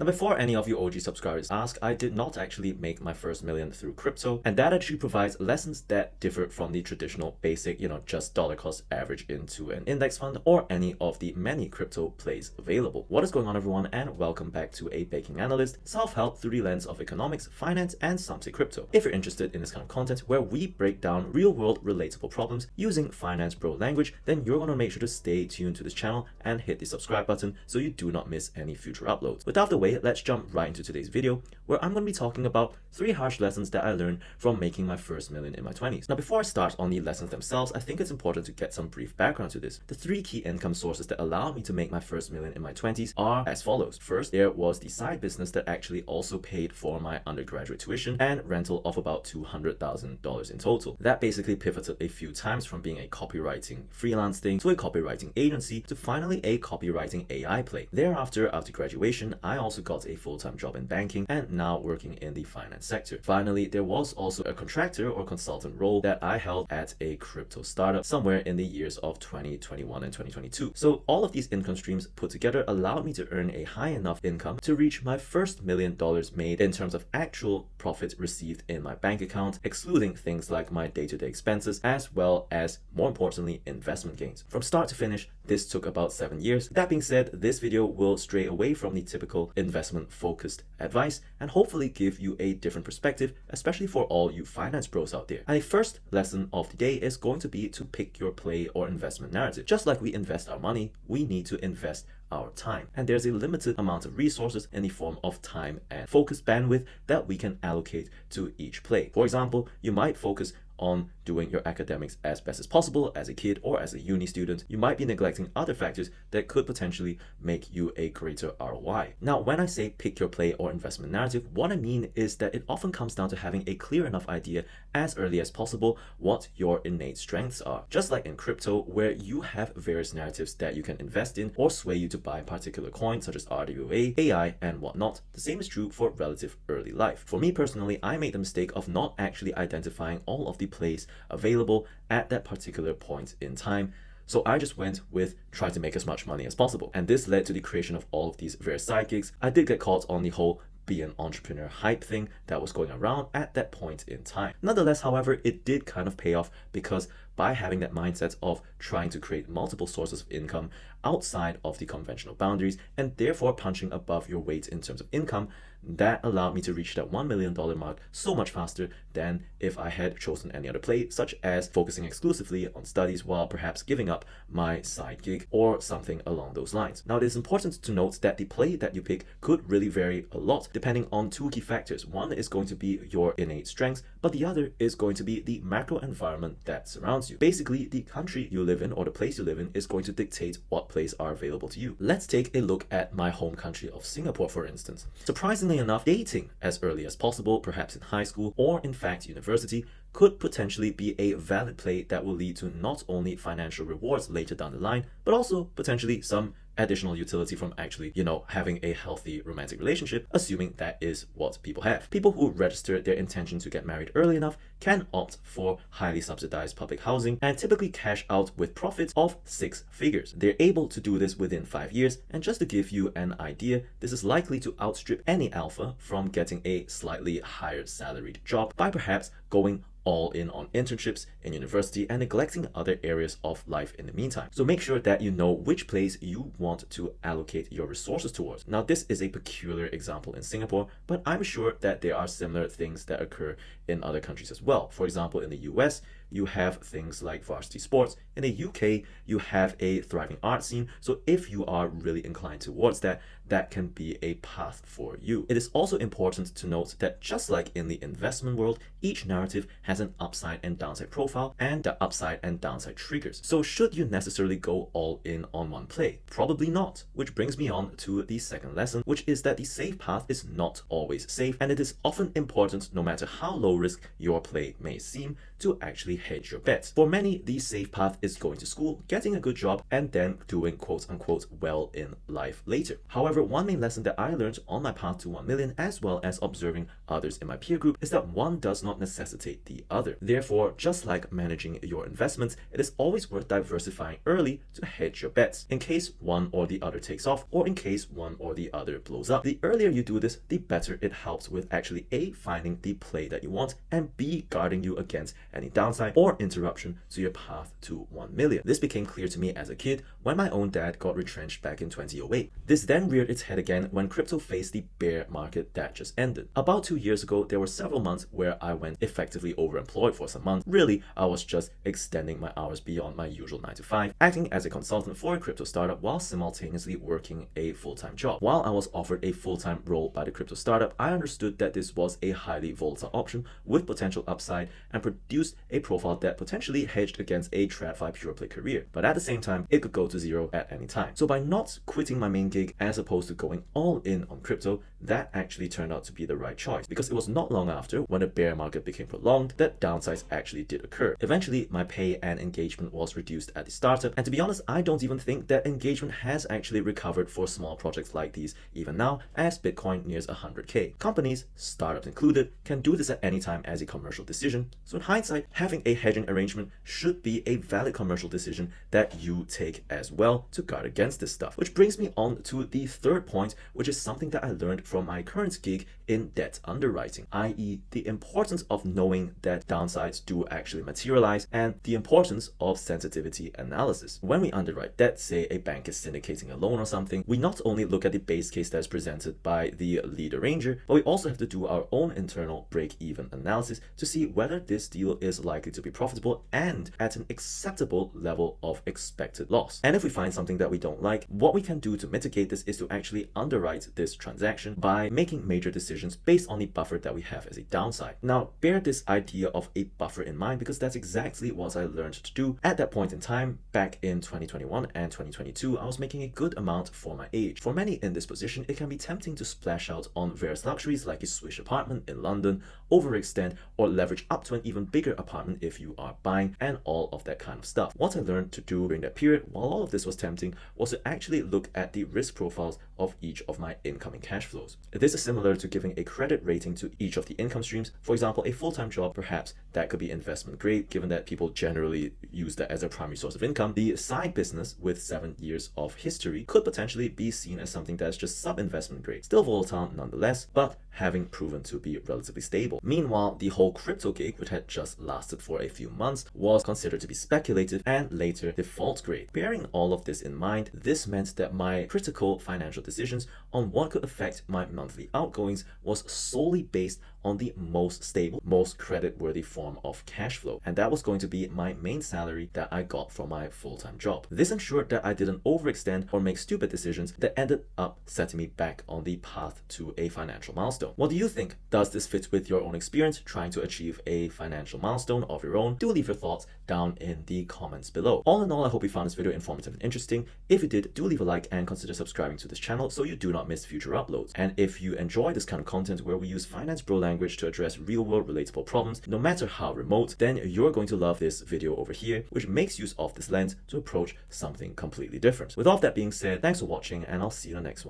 Now, before any of you OG subscribers ask, I did not actually make my first million through crypto, and that actually provides lessons that differ from the traditional basic, just dollar cost average into an index fund or any of the many crypto plays available. What is going on, everyone, and welcome back to A Banking Analyst, self-help through the lens of economics, finance, and some say crypto. If you're interested in this kind of content where we break down real-world relatable problems using finance bro language, then you're going to make sure to stay tuned to this channel and hit the subscribe button so you do not miss any future uploads. With out of the way, let's jump right into today's video, where I'm going to be talking about 3 harsh lessons that I learned from making my first million in my 20s. Now, before I start on the lessons themselves, I think it's important to get some brief background to this. The 3 key income sources that allowed me to make my first million in my 20s are as follows. First, there was the side business that actually also paid for my undergraduate tuition and rental of about $200,000 in total. That basically pivoted a few times from being a copywriting freelance thing to a copywriting agency to finally a copywriting AI play. Thereafter, after graduation, I also got a full-time job in banking and now working in the finance sector. Finally, there was also a contractor or consultant role that I held at a crypto startup somewhere in the years of 2021 and 2022. So all of these income streams put together allowed me to earn a high enough income to reach my first $1 million made in terms of actual profit received in my bank account, excluding things like my day-to-day expenses, as well as, more importantly, investment gains. From start to finish, this took about 7 years. That being said, this video will stray away from the typical investment-focused advice and hopefully give you a different perspective, especially for all you finance bros out there. And the first lesson of the day is going to be to pick your play or investment narrative. Just like we invest our money, we need to invest our time. And there's a limited amount of resources in the form of time and focus bandwidth that we can allocate to each play. For example, you might focus on doing your academics as best as possible as a kid or as a uni student. You might be neglecting other factors that could potentially make you a greater ROI. Now, when I say pick your play or investment narrative, what I mean is that it often comes down to having a clear enough idea as early as possible what your innate strengths are. Just like in crypto, where you have various narratives that you can invest in or sway you to buy particular coins such as RWA, AI, and whatnot, the same is true for relative early life. For me personally, I made the mistake of not actually identifying all of the plays available at that particular point in time. So I just went with try to make as much money as possible. And this led to the creation of all of these various side gigs. I did get caught on the whole be an entrepreneur hype thing that was going around at that point in time. Nonetheless, however, it did kind of pay off because by having that mindset of trying to create multiple sources of income outside of the conventional boundaries and therefore punching above your weight in terms of income, that allowed me to reach that $1 million mark so much faster than if I had chosen any other play, such as focusing exclusively on studies while perhaps giving up my side gig or something along those lines. Now, it is important to note that the play that you pick could really vary a lot depending on 2 key factors. One is going to be your innate strengths, but the other is going to be the macro environment that surrounds you. Basically, the country you live in or the place you live in is going to dictate what plays are available to you. Let's take a look at my home country of Singapore, for instance. Surprisingly enough, dating as early as possible, perhaps in high school or in fact university, could potentially be a valid play that will lead to not only financial rewards later down the line, but also potentially some additional utility from actually, having a healthy romantic relationship, assuming that is what people have. People who register their intention to get married early enough can opt for highly subsidized public housing and typically cash out with profits of 6 figures. They're able to do this within 5 years, and just to give you an idea, this is likely to outstrip any alpha from getting a slightly higher salaried job by perhaps going all in on internships in university and neglecting other areas of life in the meantime. So make sure that you know which place you want to allocate your resources towards. Now, this is a peculiar example in Singapore, but I'm sure that there are similar things that occur in other countries as well. For example, in the US, you have things like varsity sports. In the UK, you have a thriving art scene. So if you are really inclined towards that, that can be a path for you. It is also important to note that just like in the investment world, each narrative has an upside and downside profile and the upside and downside triggers. So should you necessarily go all in on one play? Probably not, which brings me on to the second lesson, which is that the safe path is not always safe, and it is often important, no matter how low risk your play may seem, to actually hedge your bets. For many, the safe path is going to school, getting a good job, and then doing quote unquote well in life later. However, However, one main lesson that I learned on my path to 1 million, as well as observing others in my peer group, is that one does not necessitate the other. Therefore, just like managing your investments, it is always worth diversifying early to hedge your bets in case one or the other takes off, or in case one or the other blows up. The earlier you do this, the better it helps with actually A, finding the play that you want, and B, guarding you against any downside or interruption to your path to 1 million. This became clear to me as a kid when my own dad got retrenched back in 2008. This then reared its head again when crypto faced the bear market that just ended. About 2 years ago, there were several months where I went effectively overemployed for some months. Really, I was just extending my hours beyond my usual 9 to 5, acting as a consultant for a crypto startup while simultaneously working a full-time job. While I was offered a full-time role by the crypto startup, I understood that this was a highly volatile option with potential upside and produced a profile that potentially hedged against a TradFi pure play career. But at the same time, it could go to zero at any time. So by not quitting my main gig as opposed to going all in on crypto, that actually turned out to be the right choice, because it was not long after, when the bear market became prolonged, that downsides actually did occur. Eventually, my pay and engagement was reduced at the startup, and to be honest, I don't even think that engagement has actually recovered for small projects like these even now, as Bitcoin nears 100k. Companies, startups included, can do this at any time as a commercial decision. So in hindsight, having a hedging arrangement should be a valid commercial decision that you take as well to guard against this stuff. Which brings me on to the third point, which is something that I learned from my current gig in debt underwriting, i.e. the importance of knowing that downsides do actually materialize and the importance of sensitivity analysis. When we underwrite debt, say a bank is syndicating a loan or something, we not only look at the base case that is presented by the lead arranger, but we also have to do our own internal break-even analysis to see whether this deal is likely to be profitable and at an acceptable level of expected loss. And if we find something that we don't like, what we can do to mitigate this is to actually underwrite this transaction by making major decisions based on the buffer that we have as a downside. Now, bear this idea of a buffer in mind, because that's exactly what I learned to do at that point in time. Back in 2021 and 2022, I was making a good amount for my age. For many in this position, it can be tempting to splash out on various luxuries like a swish apartment in London, overextend, or leverage up to an even bigger apartment if you are buying, and all of that kind of stuff. What I learned to do during that period, while all of this was tempting, was to actually look at the risk profiles of each of my incoming cash flows. This is similar to giving a credit rating to each of the income streams. For example, a full-time job, perhaps that could be investment grade, given that people generally use that as a primary source of income. The side business with 7 years of history could potentially be seen as something that's just sub-investment grade. Still volatile nonetheless, but having proven to be relatively stable. Meanwhile, the whole crypto gig, which had just lasted for a few months, was considered to be speculative and later default grade. Bearing all of this in mind, this meant that my critical financial decisions on what could affect my monthly outgoings was solely based on the most stable, most credit-worthy form of cash flow, and that was going to be my main salary that I got from my full-time job. This ensured that I didn't overextend or make stupid decisions that ended up setting me back on the path to a financial milestone. What do you think? Does this fit with your own experience trying to achieve a financial milestone of your own? Do leave your thoughts down in the comments below. All in all, I hope you found this video informative and interesting. If you did, do leave a like and consider subscribing to this channel so you do not miss future uploads. And if you enjoy this kind of content where we use finance bro language to address real-world relatable problems, no matter how remote, then you're going to love this video over here, which makes use of this lens to approach something completely different. With all of that being said, thanks for watching, and I'll see you in the next one.